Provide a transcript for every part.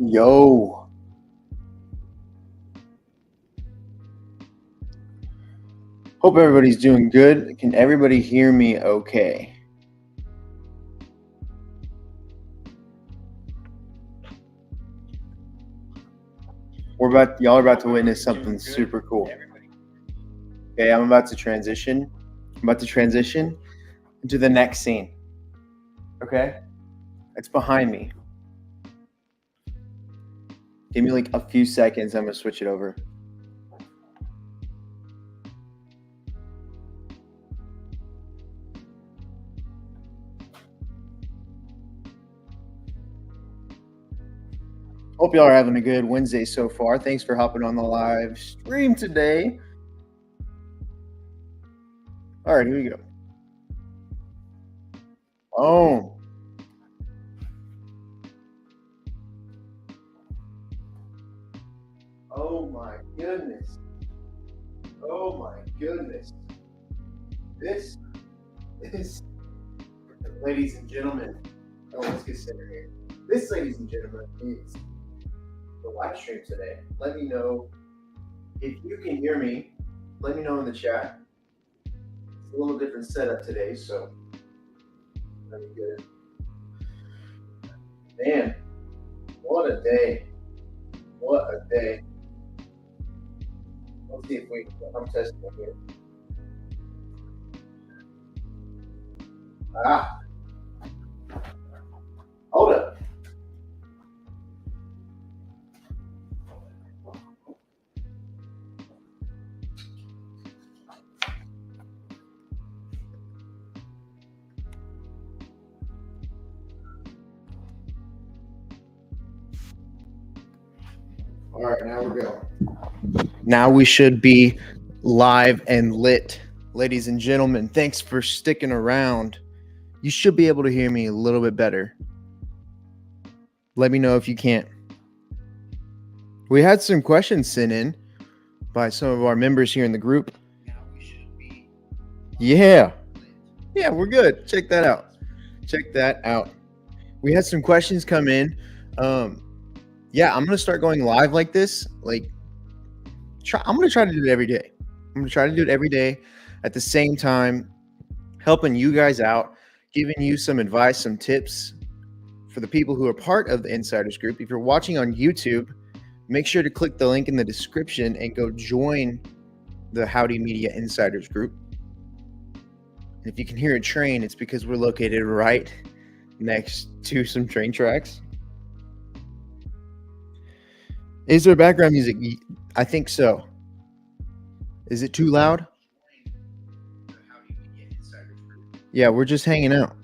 Yo. Hope everybody's doing good. Can everybody hear me okay? Y'all are about to witness something super cool. Okay, I'm about to transition. Into the next scene. Okay? It's behind me. Give me like a few seconds. I'm going to switch it over. Hope y'all are having a good Wednesday so far. Thanks for hopping on the live stream today. All right, here we go. Oh. Oh my goodness. Oh my goodness. This is, ladies and gentlemen. Oh, let's get centered here. This, ladies and gentlemen, is the live stream today. Let me know if you can hear me. Let me know in the chat. It's a little different setup today, so let me get it. Man, what a day. What a day. Let's see if I'm testing it here. Hold up. All right, now we go. Now we should be live and lit. Ladies and gentlemen, thanks for sticking around. You should be able to hear me a little bit better. Let me know if you can't. We had some questions sent in by some of our members here in the group. Yeah, we're good. Check that out. We had some questions come in. Yeah, I'm gonna start going live like this. I'm gonna try to do it every day. At the same time, helping you guys out, giving you some advice, some tips for the people who are part of the Insiders group. If you're watching on YouTube, make sure to click the link in the description and go join the Howdy Media Insiders group. And if you can hear a train, it's because we're located right next to some train tracks. Is there background music? I think so. Is it too loud? Yeah, we're just hanging out.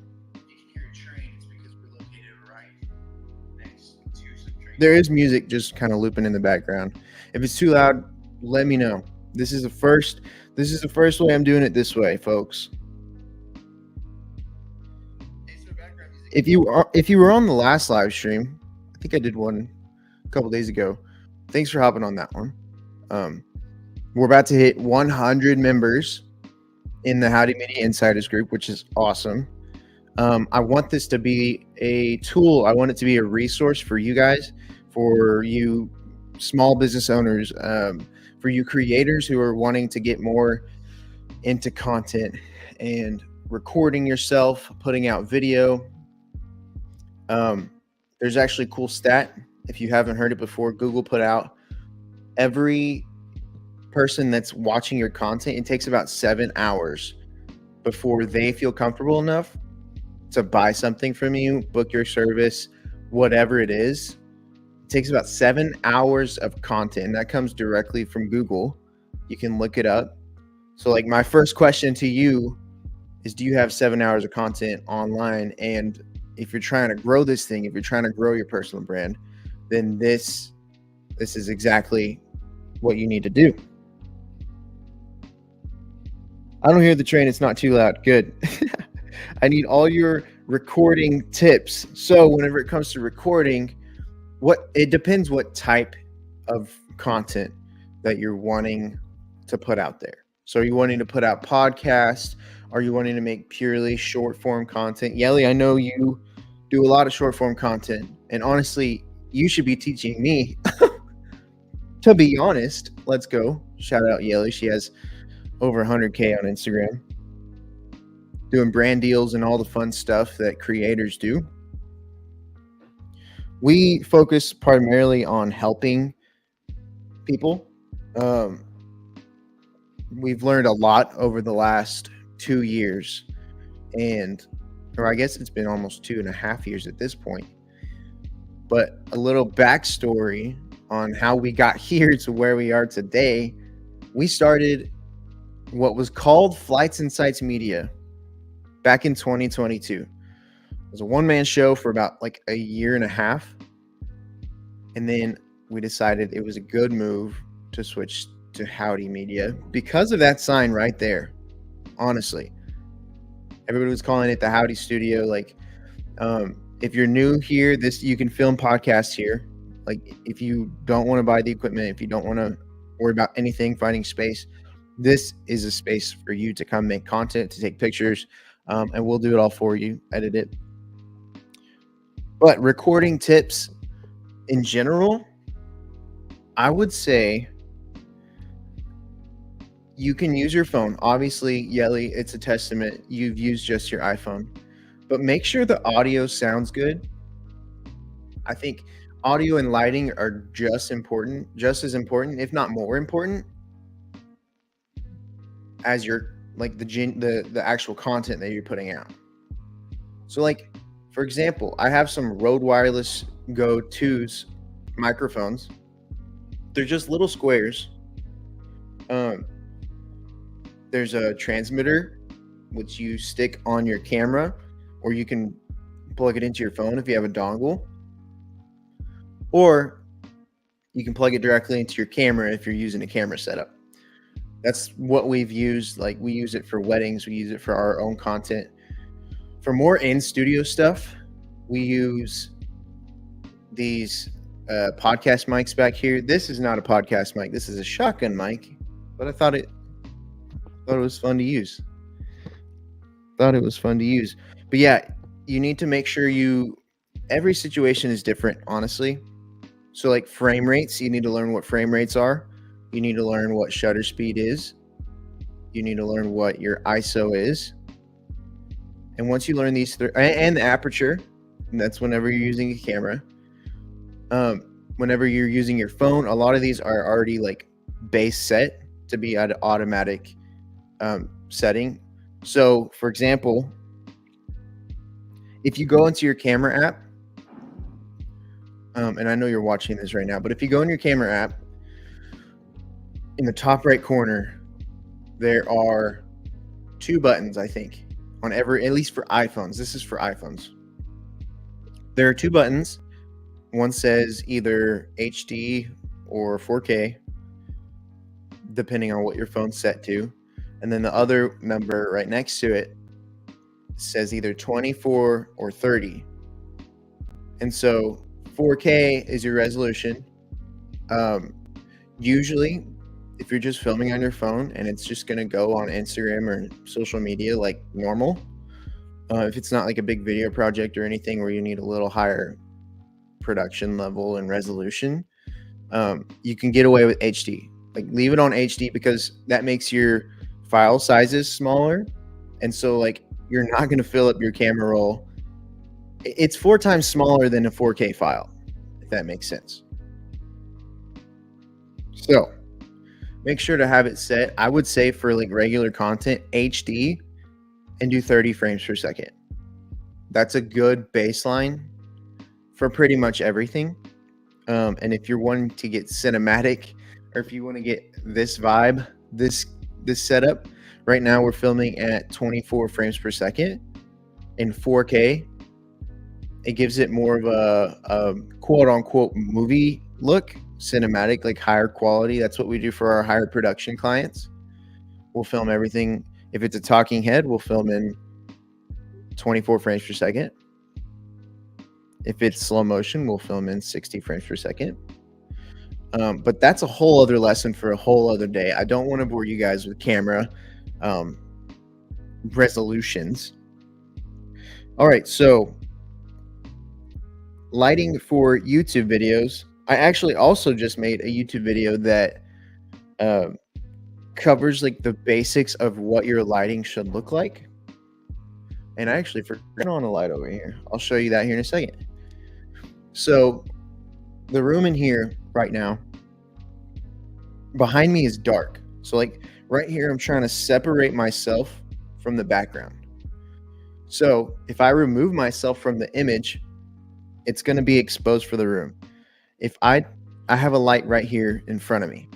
There is music just kind of looping in the background. If it's too loud, let me know. This is the first way I'm doing it this way, folks. If you were on the last live stream, I think I did one a couple days ago. Thanks for hopping on that one. We're about to hit 100 members in the Howdy Media Insiders group, which is awesome. I want this to be a tool. I want it to be a resource for you guys, for you small business owners, for you creators who are wanting to get more into content and recording yourself, putting out video. There's actually a cool stat. If you haven't heard it before, Google put out every person that's watching your content, it takes about 7 hours before they feel comfortable enough to buy something from you, book your service, whatever it is. It takes about 7 hours of content, and that comes directly from Google. You can look it up. So like my first question to you is, do you have 7 hours of content online? And if you're trying to grow this thing, if you're trying to grow your personal brand, then this is exactly what you need to do. I don't hear the train. It's not too loud. Good. I need all your recording tips. So whenever it comes to recording, it depends what type of content that you're wanting to put out there. So are you wanting to put out podcasts? Are you wanting to make purely short form content? Yelly, I know you do a lot of short form content, and honestly, you should be teaching me. To be honest, let's go. Shout out Yelly. She has over 100K on Instagram, doing brand deals and all the fun stuff that creators do. We focus primarily on helping people. We've learned a lot over the last 2 years, or I guess it's been almost 2.5 years at this point. But a little backstory on how we got here to where we are today. We started what was called Flights and Sights Media back in 2022. It was a one-man show for about like a year and a half. And then we decided it was a good move to switch to Howdy Media because of that sign right there. Honestly, everybody was calling it the Howdy Studio. Like, if you're new here, you can film podcasts here. Like, if you don't want to buy the equipment, if you don't want to worry about anything, finding space, this is a space for you to come make content, to take pictures, and we'll do it all for you, edit it. But recording tips in general, I would say you can use your phone. Obviously, Yelly, it's a testament. You've used just your iPhone. But make sure the audio sounds good. I think audio and lighting are just as important, if not more important, as your the actual content that you're putting out. So, like, for example, I have some Rode Wireless Go 2s microphones. They're just little squares. There's a transmitter which you stick on your camera, or you can plug it into your phone if you have a dongle, or you can plug it directly into your camera if you're using a camera setup. That's what we've used. Like, we use it for weddings, we use it for our own content. For more in-studio stuff, we use these podcast mics back here. This is not a podcast mic. This is a shotgun mic, but I thought it was fun to use. But yeah, you need to make sure every situation is different, honestly. So, like, frame rates, you need to learn what frame rates are. You need to learn what shutter speed is. You need to learn what your ISO is. And once you learn these three, and the aperture, and that's whenever you're using a camera. Whenever you're using your phone, a lot of these are already like base set to be at an automatic setting. So, for example, if you go into your camera app, and I know you're watching this right now, but if you go in your camera app, in the top right corner, there are 2 buttons, I think, on at least for iPhones. This is for iPhones. There are 2 buttons. One says either HD or 4K, depending on what your phone's set to. And then the other number right next to it says either 24 or 30. And so 4K is your resolution. Usually, if you're just filming on your phone and it's just going to go on Instagram or social media like normal, if it's not like a big video project or anything where you need a little higher production level and resolution, you can get away with HD. Like, leave it on HD because that makes your file sizes smaller. And so, like, you're not going to fill up your camera roll. It's 4 times smaller than a 4K file, if that makes sense. So make sure to have it set. I would say for like regular content, HD, and do 30 frames per second. That's a good baseline for pretty much everything. And if you're wanting to get cinematic, or if you want to get this vibe, this setup, right now we're filming at 24 frames per second in 4K. It gives it more of a quote unquote movie look, cinematic, like higher quality. That's what we do for our higher production clients. We'll film everything. If it's a talking head, we'll film in 24 frames per second. If it's slow motion, we'll film in 60 frames per second. But that's a whole other lesson for a whole other day. I don't want to bore you guys with camera resolutions. All right, so lighting for YouTube videos. I actually also just made a YouTube video that covers like the basics of what your lighting should look like. And I actually forgot on a light over here. I'll show you that here in a second. So the room in here right now, behind me is dark. So like right here, I'm trying to separate myself from the background. So if I remove myself from the image, it's going to be exposed for the room. If I have a light right here in front of me.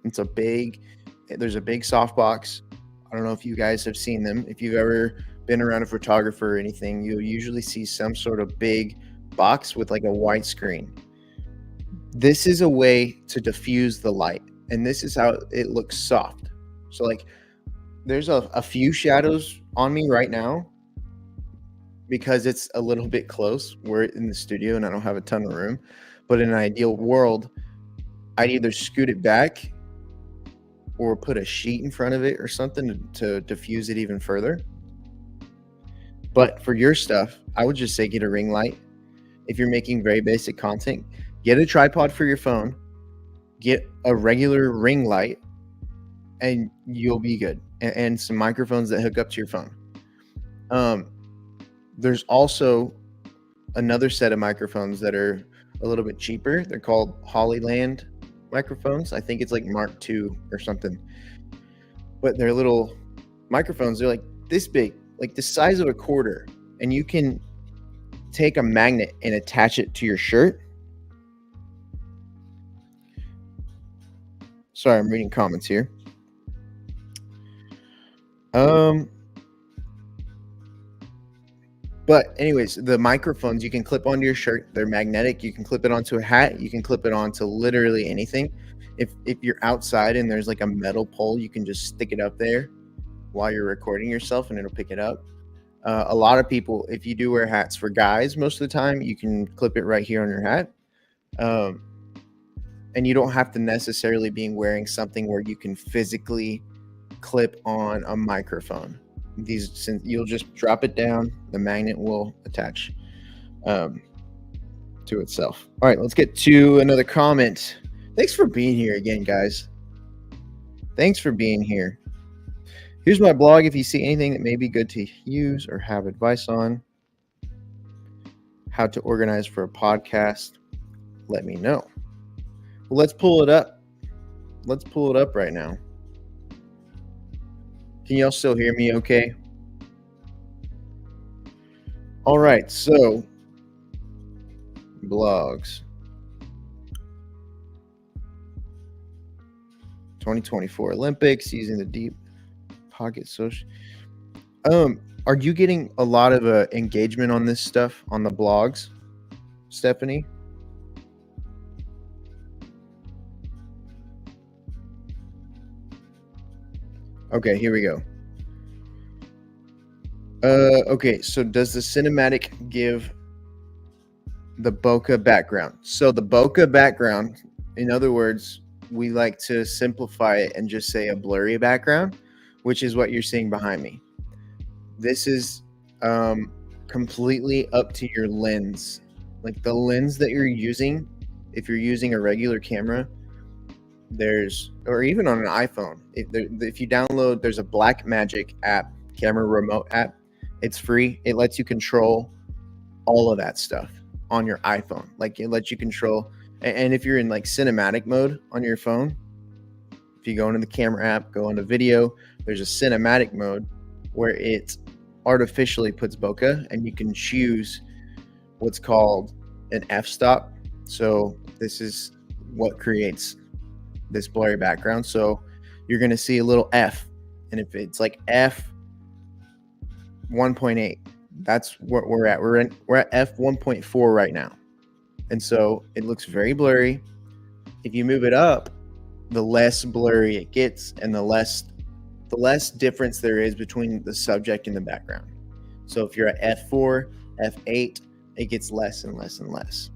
There's a big softbox. I don't know if you guys have seen them. If you've ever been around a photographer or anything, you'll usually see some sort of big box with like a white screen. This is a way to diffuse the light, and this is how it looks soft. So like there's a few shadows on me right now because it's a little bit close. We're in the studio and I don't have a ton of room, but in an ideal world, I'd either scoot it back or put a sheet in front of it or something to diffuse it even further. But for your stuff, I would just say get a ring light. If you're making very basic content, get a tripod for your phone, get a regular ring light, and you'll be good. And some microphones that hook up to your phone. There's also another set of microphones that are a little bit cheaper. They're called Hollyland microphones. I think it's like Mark II or something. But they're little microphones. They're like this big, like the size of a quarter. And you can take a magnet and attach it to your shirt. Sorry, I'm reading comments here. But anyways, the microphones you can clip onto your shirt. They're magnetic. You can clip it onto a hat. You can clip it onto literally anything. If you're outside and there's like a metal pole, you can just stick it up there while you're recording yourself and it'll pick it up. A lot of people, if you do wear hats for guys, most of the time you can clip it right here on your hat. And you don't have to necessarily be wearing something where you can physically clip on a microphone. You'll just drop it down, the magnet will attach to itself. All right, let's get to another comment. Thanks for being here again, guys. Thanks for being here. Here's my blog. If you see anything that may be good to use or have advice on how to organize for a podcast, let me know. Well, let's pull it up. Let's pull it up right now. Can y'all still hear me okay? All right, so blogs. 2024 Olympics, using the deep pocket social. Are you getting a lot of engagement on this stuff on the blogs, Stephanie? Okay, here we go. Okay, so does the cinematic give the bokeh background? So the bokeh background, in other words, we like to simplify it and just say a blurry background, which is what you're seeing behind me. This is completely up to your lens. Like the lens that you're using, if you're using a regular camera, or even on an iPhone, if you download, there's a Blackmagic app, camera remote app. It's free. It lets you control all of that stuff on your iPhone. Like it lets you control, and if you're in like cinematic mode on your phone, if you go into the camera app, go into video, there's a cinematic mode where it artificially puts bokeh, and you can choose what's called an f-stop. So this is what creates this blurry background. So you're going to see a little F, and if it's like F 1.8, that's what we're at. We're at F 1.4 right now. And so it looks very blurry. If you move it up, the less blurry it gets, and the less difference there is between the subject and the background. So if you're at F4, F8, it gets less and less and less.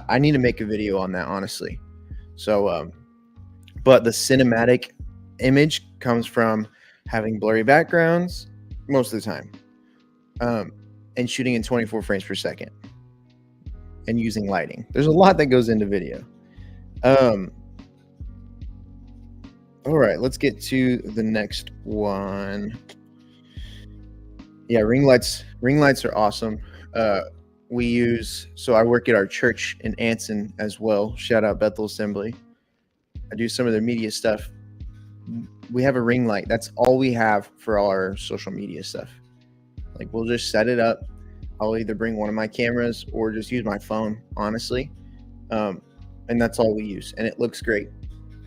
I need to make a video on that, honestly. So, but the cinematic image comes from having blurry backgrounds most of the time, and shooting in 24 frames per second. and using lighting. There's a lot that goes into video. All right, let's get to the next one. Yeah, ring lights. Ring lights are awesome. So I work at our church in Anson as well. Shout out Bethel Assembly. I do some of their media stuff. We have a ring light. That's all we have for all our social media stuff. Like, we'll just set it up. I'll either bring one of my cameras or just use my phone, honestly. And that's all we use. And it looks great.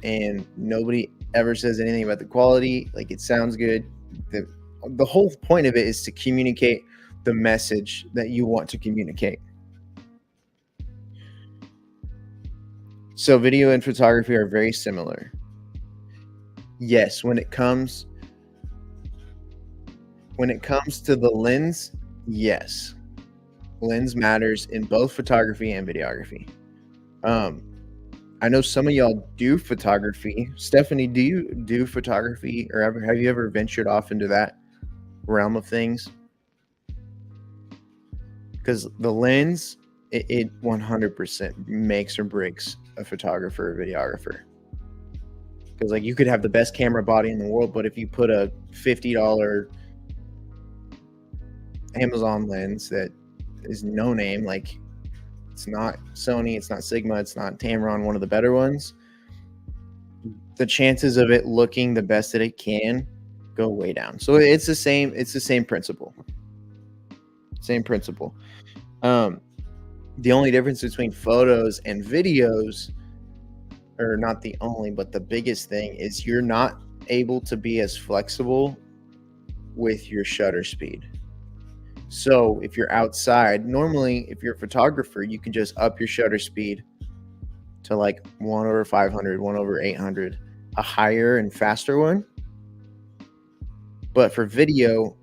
And nobody ever says anything about the quality. Like, it sounds good. The whole point of it is to communicate the message that you want to communicate. So video and photography are very similar. Yes, when it comes to the lens, yes. Lens matters in both photography and videography. I know some of y'all do photography. Stephanie, do you do photography, or have you ever ventured off into that realm of things? Because the lens, it 100% makes or breaks a photographer or videographer. Because, like, you could have the best camera body in the world, but if you put a $50 Amazon lens that is no name, like, it's not Sony, it's not Sigma, it's not Tamron, one of the better ones, the chances of it looking the best that it can go way down. So it's the same principle. Same principle. The only difference between photos and videos, or not the only, but the biggest thing, is you're not able to be as flexible with your shutter speed. So if you're outside, normally if you're a photographer, you can just up your shutter speed to like 1/500, 1/800, a higher and faster one. But for video,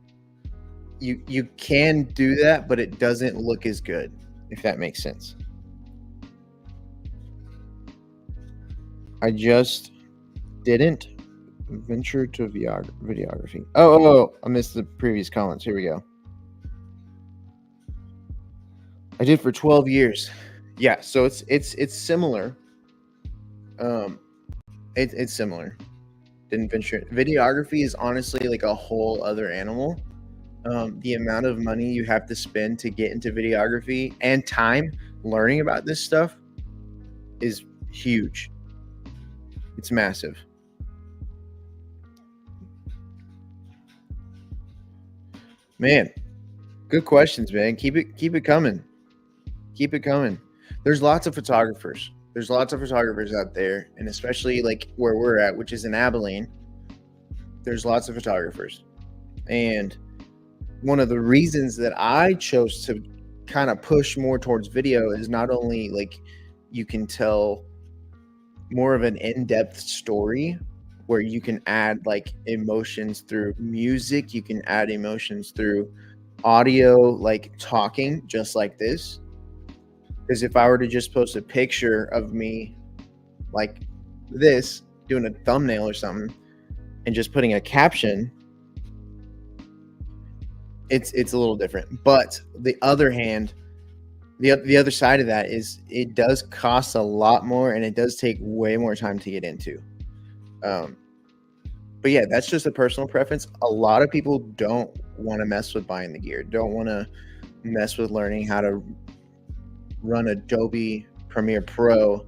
you can do that, but it doesn't look as good, if that makes sense. I just didn't venture to videography. Oh, I missed the previous comments. Here we go. I did for 12 years. Yeah, so it's similar. It's similar. Didn't venture. Videography is honestly like a whole other animal. The amount of money you have to spend to get into videography and time learning about this stuff is huge. It's massive. Man, good questions, man. Keep it coming. Keep it coming. There's lots of photographers. There's lots of photographers out there, and especially like where we're at, which is in Abilene, there's lots of photographers. And one of the reasons that I chose to kind of push more towards video is not only like you can tell more of an in-depth story where you can add like emotions through music, you can add emotions through audio, like talking just like this. Because if I were to just post a picture of me like this, doing a thumbnail or something, and just putting a caption, it's a little different. But the other hand, the other side of that is it does cost a lot more, and it does take way more time to get into. But yeah, that's just a personal preference. A lot of people don't want to mess with buying the gear, don't want to mess with learning how to run Adobe Premiere Pro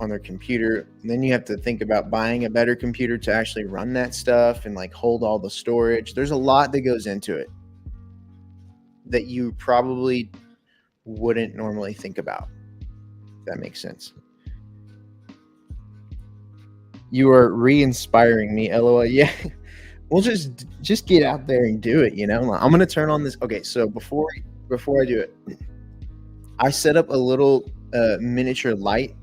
on their computer. And then you have to think about buying a better computer to actually run that stuff and like hold all the storage. There's a lot that goes into it that you probably wouldn't normally think about, if that makes sense. You are re-inspiring me, LOL. Yeah, we'll just get out there and do it, you know. I'm gonna turn on this. Okay, so before I do it, I set up a little miniature light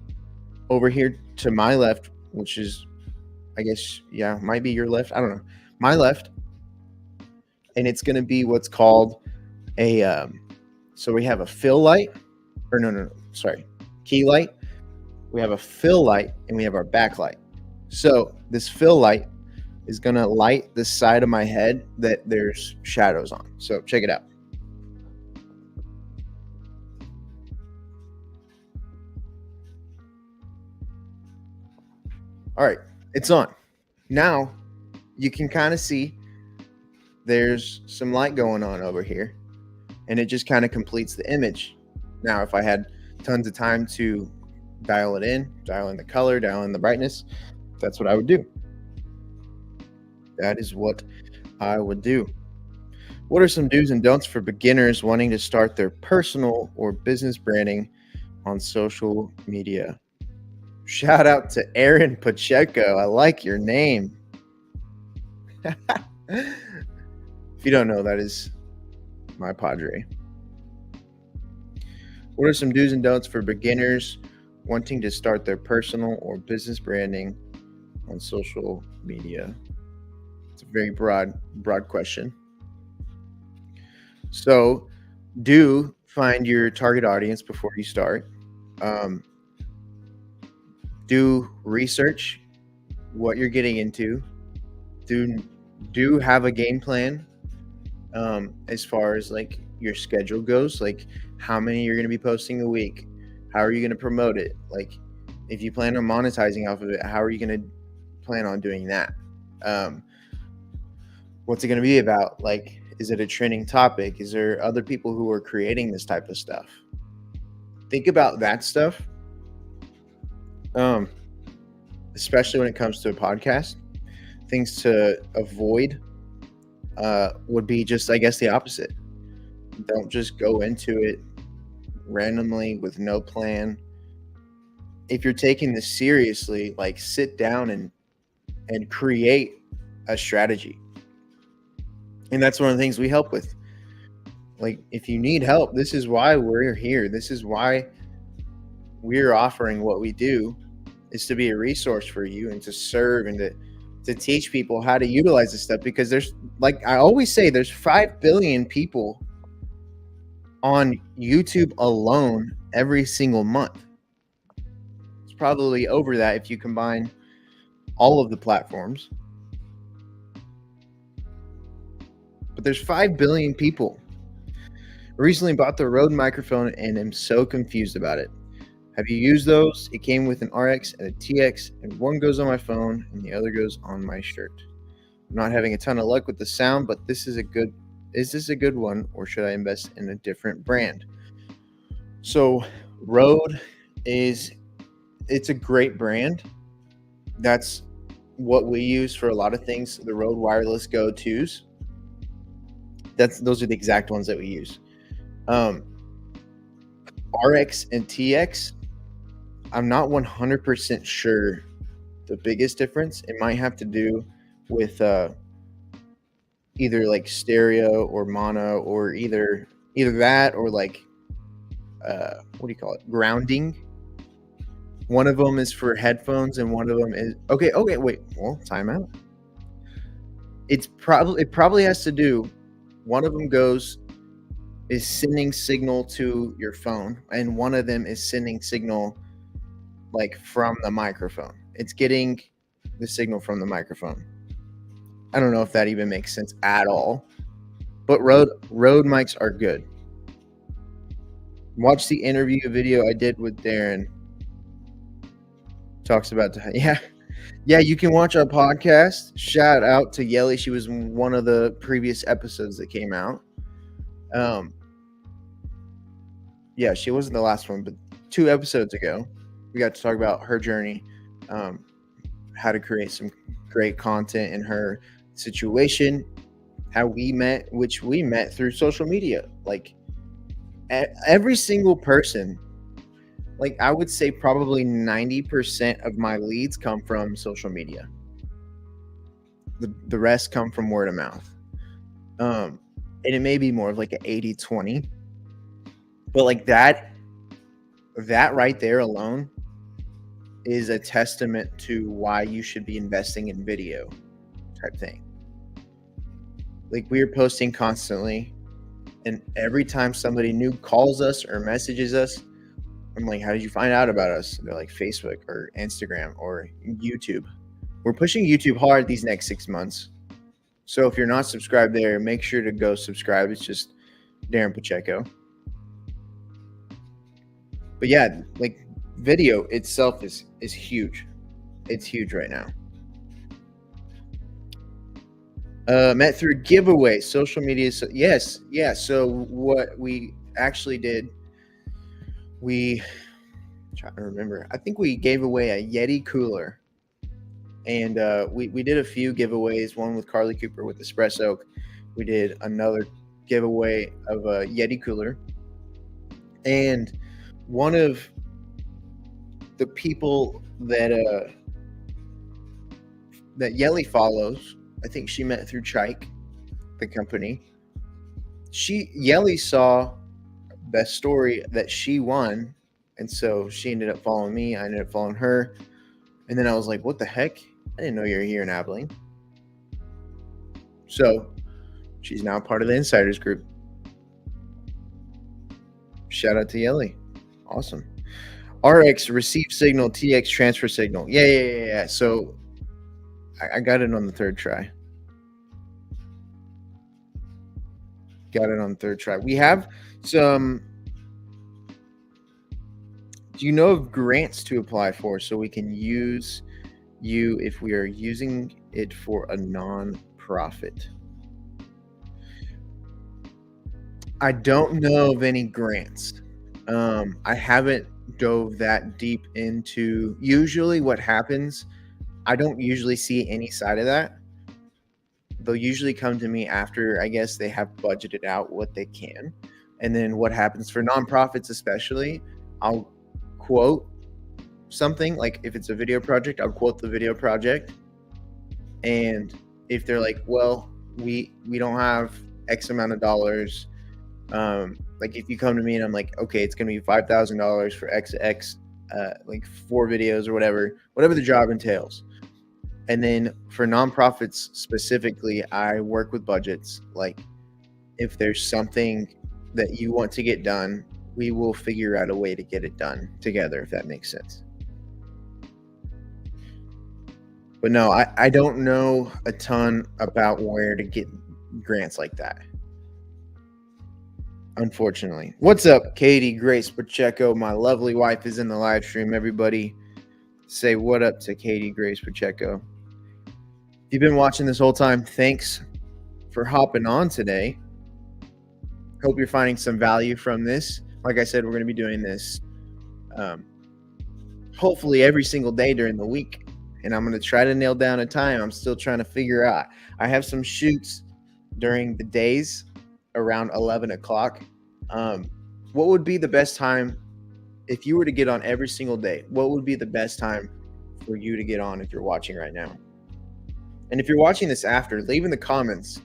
over here to my left, which is, I guess, yeah, might be your left. I don't know. My left. And it's going to be what's called a, so we have a fill light, or no, sorry, key light. We have a fill light and we have our backlight. So this fill light is going to light the side of my head that there's shadows on. So check it out. All right, it's on. Now you can kind of see there's some light going on over here, and it just kind of completes the image. Now, if I had tons of time to dial it in, dial in the color, dial in the brightness, that's what I would do. That is what I would do. What are some do's and don'ts for beginners wanting to start their personal or business branding on social media? Shout out to Aaron Pacheco. I like your name. If you don't know, that is my padre. What are some do's and don'ts for beginners wanting to start their personal or business branding on social media? It's a very broad question. So, do find your target audience before you start. Do research what you're getting into. Do have a game plan as far as like your schedule goes, like how many you're going to be posting a week, how are you going to promote it, like if you plan on monetizing off of it, how are you going to plan on doing that, what's it going to be about, like is it a trending topic, is there other people who are creating this type of stuff? Think about that stuff, especially when it comes to a podcast. Things to avoid would be just, I guess, the opposite. Don't just go into it randomly with no plan. If you're taking this seriously, like sit down and create a strategy. And that's one of the things we help with. Like, if you need help, this is why we're here. This is why we're offering what we do, is to be a resource for you and to serve and to teach people how to utilize this stuff, because there's, like I always say, there's 5 billion people on YouTube alone every single month. It's probably over that if you combine all of the platforms. But there's 5 billion people. I recently bought the Rode microphone and am so confused about it. Have you used those? It came with an RX and a TX, and one goes on my phone and the other goes on my shirt. I'm not having a ton of luck with the sound, but is this a good one, or should I invest in a different brand? So Rode it's a great brand. That's what we use for a lot of things. The Rode Wireless Go 2s. Those are the exact ones that we use. RX and TX, I'm not 100% sure the biggest difference. It might have to do with either like stereo or mono, or either that, or like what do you call it, grounding. One of them is for headphones and one of them is okay wait, well, time out. It probably has to do, one of them is sending signal to your phone, and one of them is sending signal like from the microphone. It's getting the signal from the microphone. I don't know if that even makes sense at all, but Rode mics are good. Watch the interview video I did with Darren. Talks about yeah, you can watch our podcast. Shout out to Yelly. She was one of the previous episodes that came out. Yeah, she wasn't the last one, but 2 episodes ago, we got to talk about her journey, how to create some great content in her situation, how we met, which we met through social media. Like every single person, like I would say probably 90% of my leads come from social media. The rest come from word of mouth. And it may be more of like an 80-20. But like that right there alone is a testament to why you should be investing in video type thing. Like, we are posting constantly, and every time somebody new calls us or messages us, I'm like, how did you find out about us? They're like, Facebook or Instagram or YouTube. We're pushing YouTube hard these next 6 months. So if you're not subscribed there, make sure to go subscribe. It's just Darren Pacheco. But yeah, like video itself is huge. It's huge right now. Met through giveaway, social media. So yes, yeah. So what we actually did, we trying to remember. I think we gave away a Yeti cooler, and we did a few giveaways. One with Carly Cooper with Espresso. We did another giveaway of a Yeti cooler, and one of the people that Yelly follows, I think she met through Chike, the company. Yelly saw the story that she won, and so she ended up following me. I ended up following her, and then I was like, "What the heck? I didn't know you were here in Abilene." So she's now part of the Insiders Group. Shout out to Yelly. Awesome. RX receive signal, TX transfer signal. Yeah. So I got it on the third try. We have some. Do you know of grants to apply for so we can use you if we are using it for a non-profit? I don't know of any grants. I haven't dove that deep into. Usually what happens, I don't usually see any side of that. They'll usually come to me after, I guess, they have budgeted out what they can. And then what happens for nonprofits especially, I'll quote something. Like if it's a video project, I'll quote the video project. And if they're like, well, we don't have X amount of dollars, like if you come to me and I'm like, okay, it's going to be $5,000 for X, like 4 videos or whatever the job entails. And then for nonprofits specifically, I work with budgets. Like if there's something that you want to get done, we will figure out a way to get it done together, if that makes sense. But no, I don't know a ton about where to get grants like that, unfortunately. What's up, Katie Grace Pacheco? My lovely wife is in the live stream. Everybody say what up to Katie Grace Pacheco. If you've been watching this whole time, thanks for hopping on today. Hope you're finding some value from this. Like I said, we're going to be doing this hopefully every single day during the week. And I'm going to try to nail down a time. I'm still trying to figure out. I have some shoots during the days around 11 o'clock. What would be the best time if you were to get on every single day? What would be the best time for you to get on if you're watching right now? And if you're watching this after, leave in the comments,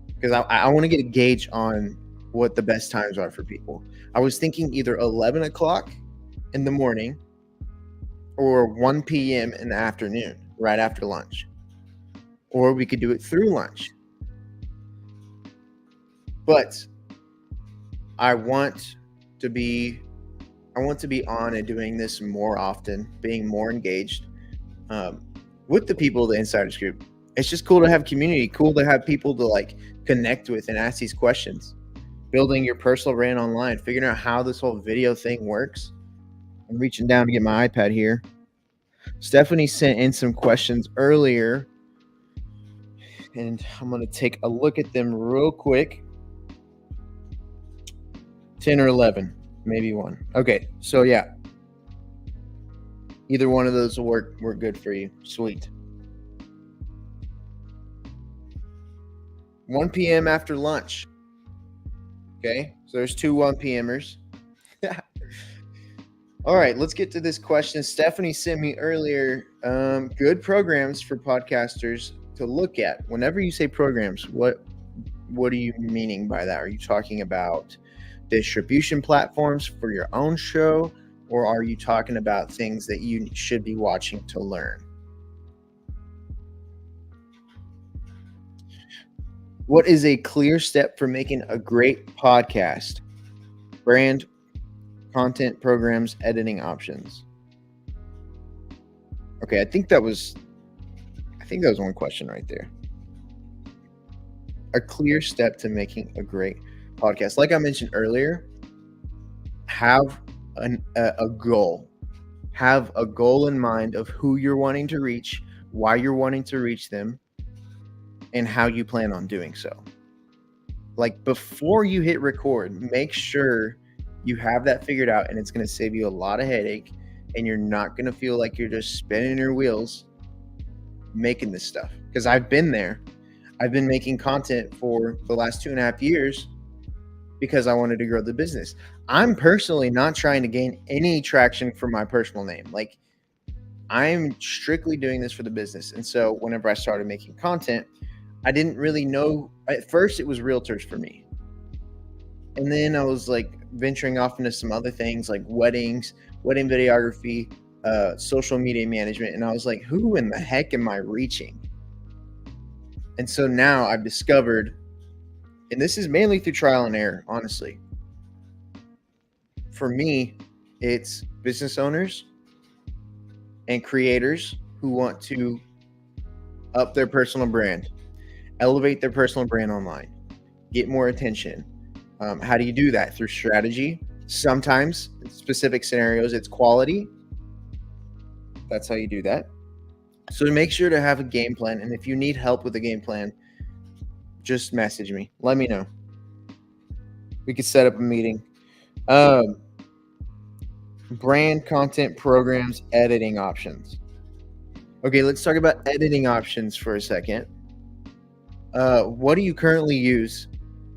because I want to get a gauge on what the best times are for people. I was thinking either 11 o'clock in the morning or 1 p.m. in the afternoon, right after lunch. Or we could do it through lunch. But I want to be on and doing this more often, being more engaged with the people of the Insiders Group. It's just cool to have community, cool to have people to like connect with and ask these questions. Building your personal brand online, figuring out how this whole video thing works. I'm reaching down to get my iPad here. Stephanie sent in some questions earlier, and I'm going to take a look at them real quick. 10 or 11, maybe one. Okay, so yeah. Either one of those will work. We're good for you. Sweet. 1 p.m. after lunch. Okay, so there's 2 1 p.m.ers. All right, let's get to this question. Stephanie sent me earlier good programs for podcasters to look at. Whenever you say programs, what are you meaning by that? Are you talking about distribution platforms for your own show, or are you talking about things that you should be watching to learn? What is a clear step for making a great podcast? Brand, content, programs, editing options. Okay, I think that was one question right there. A clear step to making a great podcast. Like I mentioned earlier, have a goal. have a goal in mind of who you're wanting to reach, why you're wanting to reach them, and how you plan on doing so. Like before you hit record, make sure you have that figured out, and it's going to save you a lot of headache, and you're not going to feel like you're just spinning your wheels making this stuff. Because I've been there. I've been making content for the last 2.5 years because I wanted to grow the business. I'm personally not trying to gain any traction for my personal name. Like, I'm strictly doing this for the business. And so whenever I started making content, I didn't really know. At first, it was realtors for me. And then I was like venturing off into some other things like weddings, wedding videography, social media management. And I was like, who in the heck am I reaching? And so now I've discovered, and this is mainly through trial and error, honestly. For me, it's business owners and creators who want to up their personal brand, elevate their personal brand online, get more attention. How do you do that? Through strategy. Sometimes, in specific scenarios, it's quality. That's how you do that. So make sure to have a game plan. And if you need help with the game plan, just message me. Let me know. We could set up a meeting. Brand content programs, editing options. Okay, let's talk about editing options for a second. What do you currently use,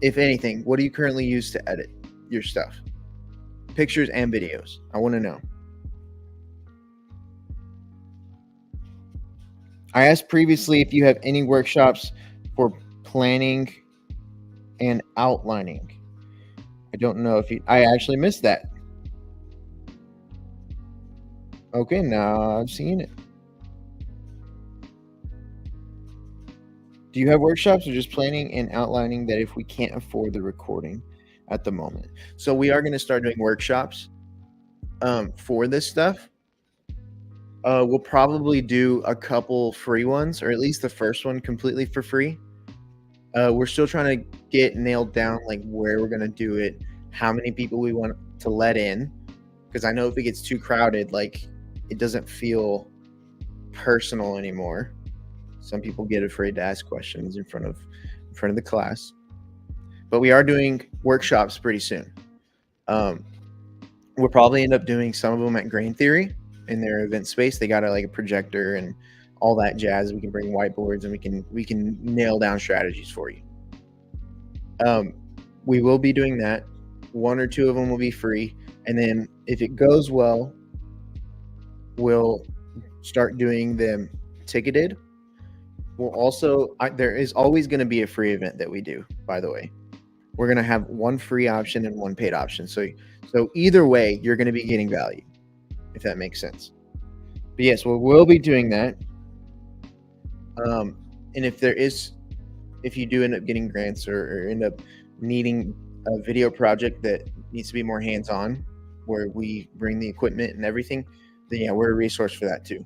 if anything? What do you currently use to edit your stuff? Pictures and videos. I want to know. I asked previously if you have any workshops for planning and outlining. I don't know if I actually missed that. Okay, now I've seen it. Do you have workshops or just planning and outlining that if we can't afford the recording at the moment? So we are going to start doing workshops for this stuff. We'll probably do a couple free ones, or at least the first one completely for free. We're still trying to get nailed down, like where we're going to do it, how many people we want to let in. Because I know if it gets too crowded, like it doesn't feel personal anymore. Some people get afraid to ask questions in front of the class. But we are doing workshops pretty soon. We'll probably end up doing some of them at Grain Theory in their event space. They got a projector and all that jazz. We can bring whiteboards and we can nail down strategies for you. We will be doing that. 1 or 2 of them will be free. And then if it goes well, we'll start doing them ticketed. We'll also, there is always going to be a free event that we do, by the way. We're going to have one free option and one paid option. So either way, you're going to be getting value, if that makes sense. But yes, we'll be doing that. And if you do end up getting grants or end up needing a video project that needs to be more hands-on, where we bring the equipment and everything, then yeah, we're a resource for that too.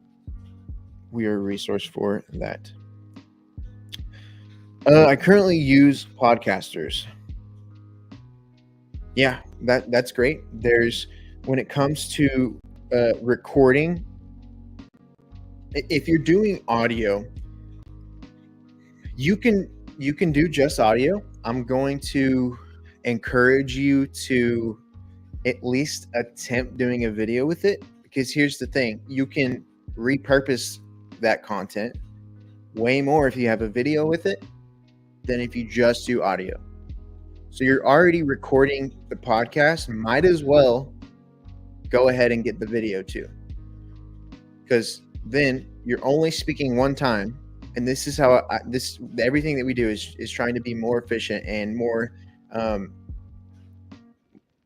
We are a resource for that. I currently use podcasters. Yeah, that's great. When it comes to recording, if you're doing audio, you can do just audio. I'm going to encourage you to at least attempt doing a video with it, because here's the thing: you can repurpose that content way more if you have a video with it than if you just do audio. So you're already recording the podcast, might as well go ahead and get the video too, because then you're only speaking one time. And this is how everything that we do is trying to be more efficient and more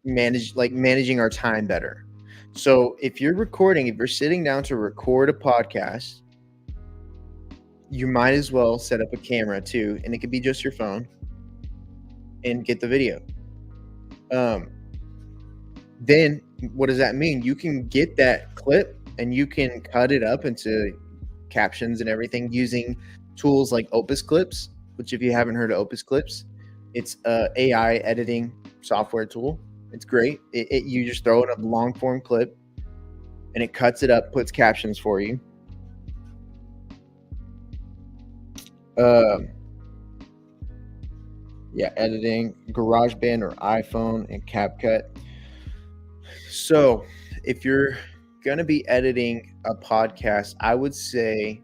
managing our time better. So if you're sitting down to record a podcast, you might as well set up a camera too, and it could be just your phone, and get the video. Then what does that mean? You can get that clip and you can cut it up into captions and everything using tools like Opus Clips, which if you haven't heard of Opus Clips, it's a AI editing software tool. It's great. You just throw in a long form clip, and it cuts it up, puts captions for you. Editing, GarageBand or iPhone, and CapCut. So if you're going to be editing a podcast, I would say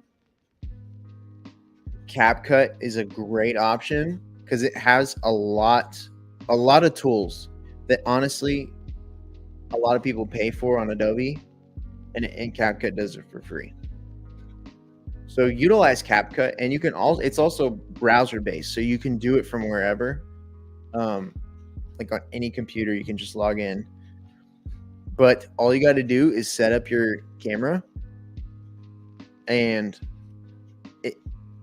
CapCut is a great option because it has a lot of tools that honestly a lot of people pay for on Adobe, and CapCut does it for free. So utilize CapCut, and you can also, it's also browser based, so you can do it from wherever. Like on any computer, you can just log in. But all you got to do is set up your camera, and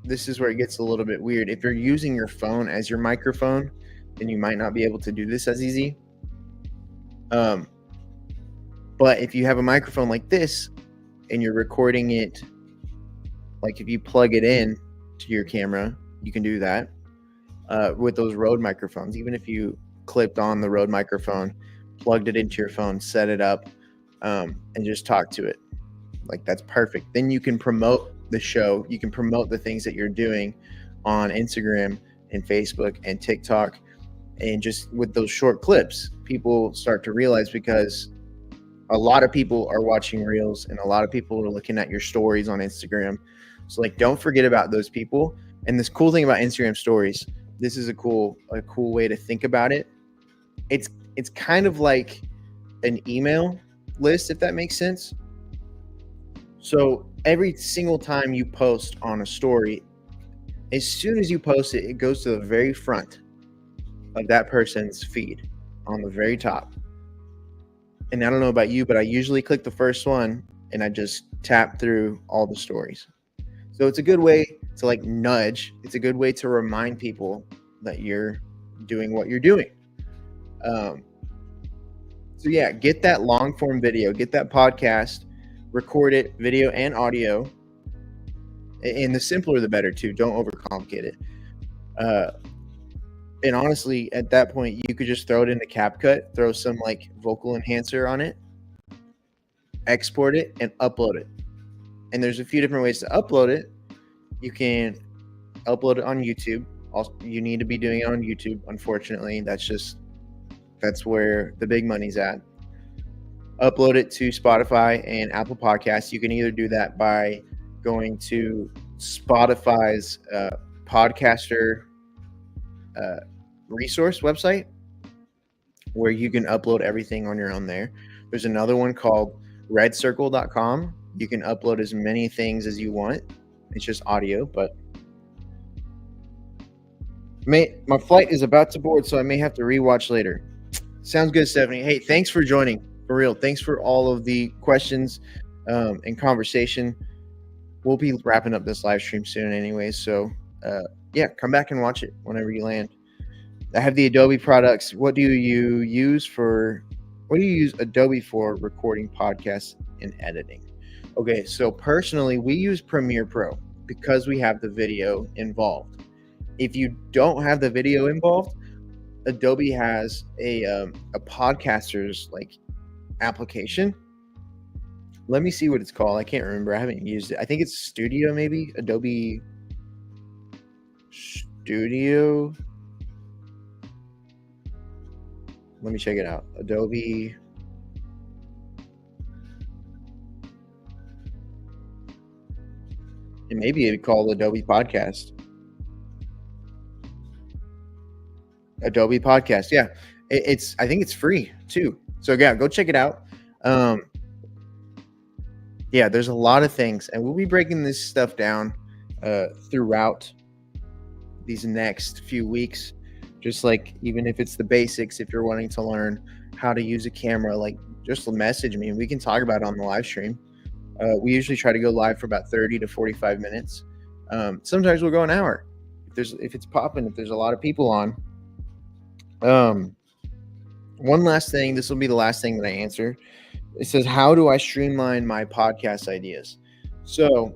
this is where it gets a little bit weird. If you're using your phone as your microphone, then you might not be able to do this as easy. But if you have a microphone like this and you're recording it, like if you plug it in to your camera, you can do that with those Rode microphones. Even if you clipped on the Rode microphone, plugged it into your phone, set it up, and just talk to it. Like, that's perfect. Then you can promote the show. You can promote the things that you're doing on Instagram and Facebook and TikTok. And just with those short clips, people start to realize, because a lot of people are watching Reels and a lot of people are looking at your stories on Instagram. So like, don't forget about those people. And this cool thing about Instagram stories, this is a cool way to think about it. It's kind of like an email list, if that makes sense. So every single time you post on a story, as soon as you post it, it goes to the very front of that person's feed on the very top. And I don't know about you, but I usually click the first one and I just tap through all the stories. So it's a good way to like nudge. It's a good way to remind people that you're doing what you're doing. So yeah, get that long form video, get that podcast, record it, video and audio. And the simpler the better too. Don't overcomplicate it. And honestly, at that point, you could just throw it into CapCut, throw some like vocal enhancer on it, export it, and upload it. And there's a few different ways to upload it. You can upload it on YouTube. Also, you need to be doing it on YouTube. Unfortunately, that's where the big money's at. Upload it to Spotify and Apple Podcasts. You can either do that by going to Spotify's podcaster resource website, where you can upload everything on your own there. There's another one called redcircle.com. You can upload as many things as you want. It's just audio, but my flight is about to board, so I may have to rewatch later. Sounds good, Stephanie. Hey, thanks for joining. For real, thanks for all of the questions and conversation. We'll be wrapping up this live stream soon anyway, so yeah, come back and watch it whenever you land. I have the Adobe products. What do you use Adobe for recording podcasts and editing? Okay, so personally, we use Premiere Pro because we have the video involved. If you don't have the video involved, Adobe has a podcaster's like application. Let me see what it's called. I can't remember. I haven't used it. I think it's Studio, maybe Adobe Studio. Let me check it out. Adobe. It may be called Adobe Podcast. Adobe Podcast. Yeah. I think it's free too. So yeah, go check it out. Yeah, there's a lot of things, and we'll be breaking this stuff down throughout these next few weeks. Just like, even if it's the basics, if you're wanting to learn how to use a camera, like, just message me and we can talk about it on the live stream. We usually try to go live for about 30 to 45 minutes. Sometimes we'll go an hour if it's popping, if there's a lot of people on. One last thing, this will be the last thing that I answer. It says, how do I streamline my podcast ideas? So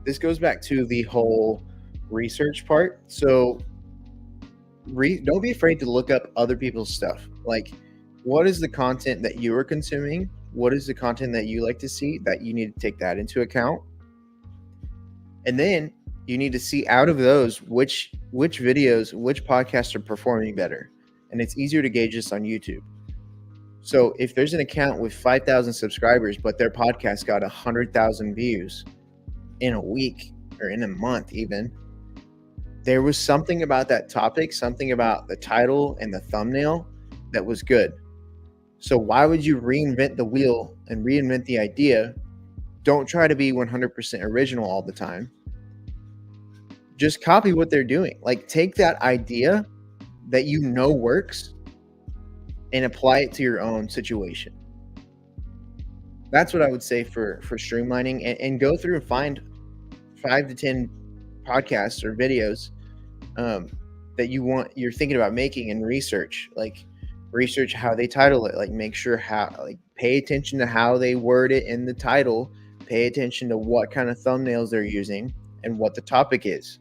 this goes back to the whole research part. So don't be afraid to look up other people's stuff. Like, what is the content that you are consuming? what is the content that you like to see, that you need to take that into account. And then you need to see out of those which videos, which podcasts are performing better. And it's easier to gauge this on YouTube. So if there's an account with 5,000 subscribers, but their podcast got 100,000 views in a week or in a month even, there was something about that topic, something about the title and the thumbnail that was good. So why would you reinvent the wheel and reinvent the idea? Don't try to be 100% original all the time. Just copy what they're doing. Like, take that idea that you know works and apply it to your own situation. That's what I would say for streamlining, and go through and find 5 to 10 podcasts or videos that you're thinking about making, and research how they title it. Like, make sure pay attention to how they word it in the title, pay attention to what kind of thumbnails they're using and what the topic is.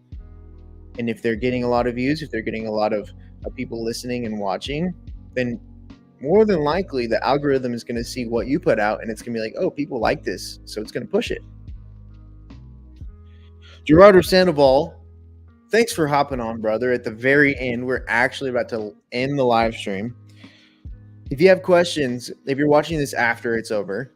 And if they're getting a lot of views, if they're getting a lot of people listening and watching, then more than likely the algorithm is going to see what you put out, and it's going to be like, oh, people like this, so it's going to push it. Gerardo Sandoval, thanks for hopping on, brother. At the very end, we're actually about to end the live stream. If you have questions, if you're watching this after it's over,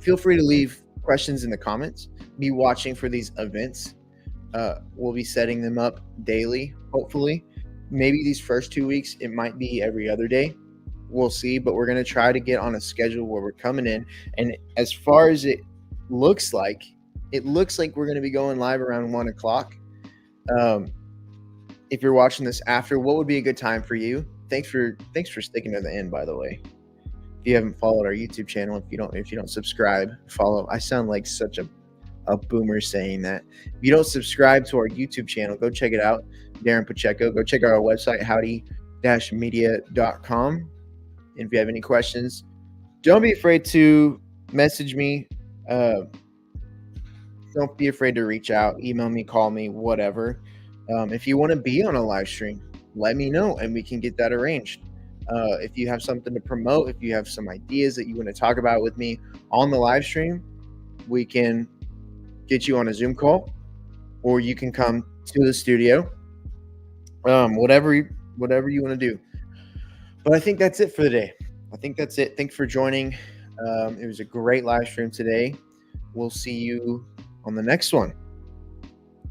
feel free to leave questions in the comments. Be watching for these events. We'll be setting them up daily, hopefully. Maybe these first 2 weeks, it might be every other day. We'll see, but we're going to try to get on a schedule where we're coming in. And as far as it looks like we're going to be going live around 1 o'clock. If you're watching this after, what would be a good time for you? Thanks for sticking to the end, by the way. If you haven't followed our YouTube channel, if you don't subscribe, follow. I sound like such a boomer saying that. If you don't subscribe to our YouTube channel, go check it out. Darren Pacheco. Go check out our website, howdy-media.com. And if you have any questions, don't be afraid to message me. Don't be afraid to reach out, email me, call me, whatever. If you want to be on a live stream, let me know and we can get that arranged. If you have something to promote, if you have some ideas that you want to talk about with me on the live stream, we can get you on a Zoom call, or you can come to the studio. Whatever you want to do. But I think that's it for the day. I think that's it. Thanks for joining. It was a great live stream today. We'll see you on the next one.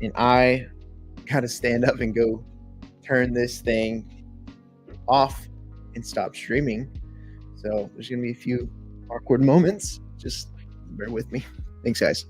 And I got to stand up and go turn this thing off and stop streaming. So there's going to be a few awkward moments. Just bear with me. Thanks, guys.